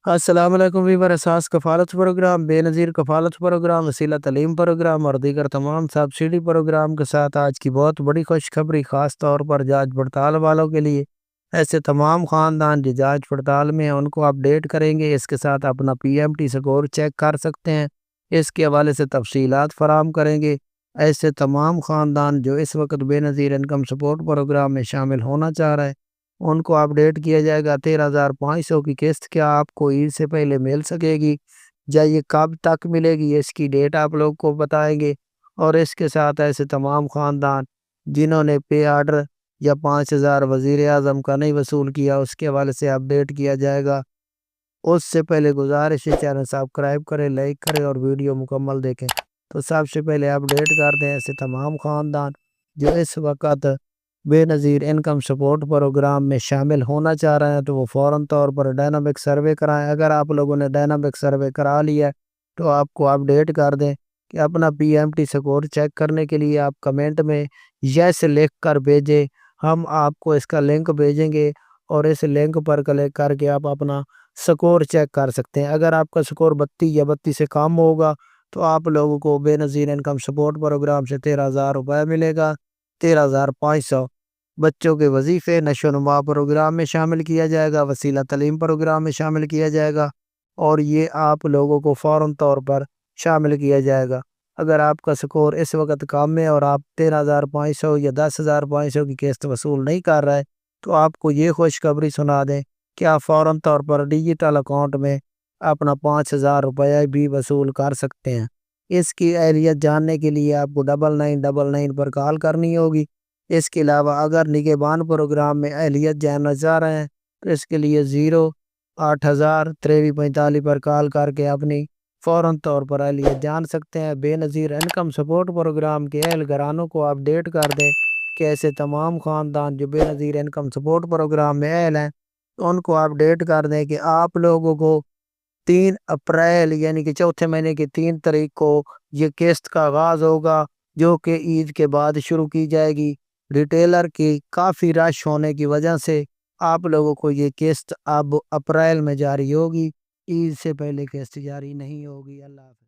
السلام علیکم ویور اساس کفالت پروگرام، بے نظیر کفالت پروگرام، وسیلہ تعلیم پروگرام اور دیگر تمام سبسڈی پروگرام کے ساتھ آج کی بہت بڑی خوشخبری، خاص طور پر جانچ پڑتال والوں کے لیے۔ ایسے تمام خاندان جو جانچ پڑتال میں ہیں ان کو اپڈیٹ کریں گے، اس کے ساتھ اپنا P M T score check کر سکتے ہیں، اس کے حوالے سے تفصیلات فراہم کریں گے۔ ایسے تمام خاندان جو اس وقت بے نظیر انکم سپورٹ پروگرام میں شامل ہونا چاہ رہے ہیں ان کو اپڈیٹ کیا جائے گا۔ 13,500 کی قسط کیا آپ کو عید سے پہلے مل سکے گی یا یہ کب تک ملے گی، اس کی ڈیٹ آپ لوگ کو بتائیں گے۔ اور اس کے ساتھ ایسے تمام خاندان جنہوں نے پے آرڈر یا 5,000 وزیر اعظم کا نہیں وصول کیا اس کے حوالے سے اپڈیٹ کیا جائے گا۔ اس سے پہلے گزارش ہے چینل سبسکرائب کریں، لائک کریں اور ویڈیو مکمل دیکھیں۔ تو سب سے پہلے اپڈیٹ کر دیں ایسے تمام خاندان جو اس وقت بے نظیر انکم سپورٹ پروگرام میں شامل ہونا چاہ رہے ہیں تو وہ فوراً طور پر ڈائنامک سروے کرائیں۔ اگر آپ لوگوں نے ڈائنامک سروے کرا لیا ہے تو آپ کو اپڈیٹ کر دیں کہ اپنا P M T score check کرنے کے لیے آپ کمنٹ میں یس لکھ کر بھیجیں، ہم آپ کو اس کا لنک بھیجیں گے اور اس لنک پر کلک کر کے آپ اپنا سکور چیک کر سکتے ہیں۔ اگر آپ کا سکور 32 یا 32 سے کم ہوگا تو آپ لوگوں کو بے نظیر انکم سپورٹ پروگرام سے 13,000 روپے ملے گا۔ 13,500 بچوں کے وظیفے نشو و نما پروگرام میں شامل کیا جائے گا، وسیلہ تعلیم پروگرام میں شامل کیا جائے گا اور یہ آپ لوگوں کو فوراً طور پر شامل کیا جائے گا۔ اگر آپ کا سکور اس وقت کم ہے اور آپ 13,500 یا 10,500 کی قسط وصول نہیں کر رہے تو آپ کو یہ خوشخبری سنا دیں کہ آپ فوراً طور پر ڈیجیٹل اکاؤنٹ میں اپنا 5,000 روپے بھی وصول کر سکتے ہیں۔ اس کی اہلیت جاننے کے لیے آپ کو 9999 پر کال کرنی ہوگی۔ اس کے علاوہ اگر نگہبان پروگرام میں اہلیت جاننا چاہ رہے ہیں تو اس کے لیے 08000 پر کال کر کے اپنی فوراً طور پر اہلیت جان سکتے ہیں۔ بے نظیر انکم سپورٹ پروگرام کے اہل گرانوں کو اپڈیٹ کر دیں کہ ایسے تمام خاندان جو بے نظیر انکم سپورٹ پروگرام میں اہل ہیں ان کو اپڈیٹ کر دیں کہ آپ لوگوں کو 3 اپریل یعنی کہ چوتھے مہینے کی 3 تاریخ کو یہ قسط کا آغاز ہوگا جو کہ عید کے بعد شروع کی جائے گی۔ ریٹیلر کی کافی رش ہونے کی وجہ سے آپ لوگوں کو یہ قسط اب اپریل میں جاری ہوگی، عید سے پہلے قسط جاری نہیں ہوگی۔ اللہ حافظ۔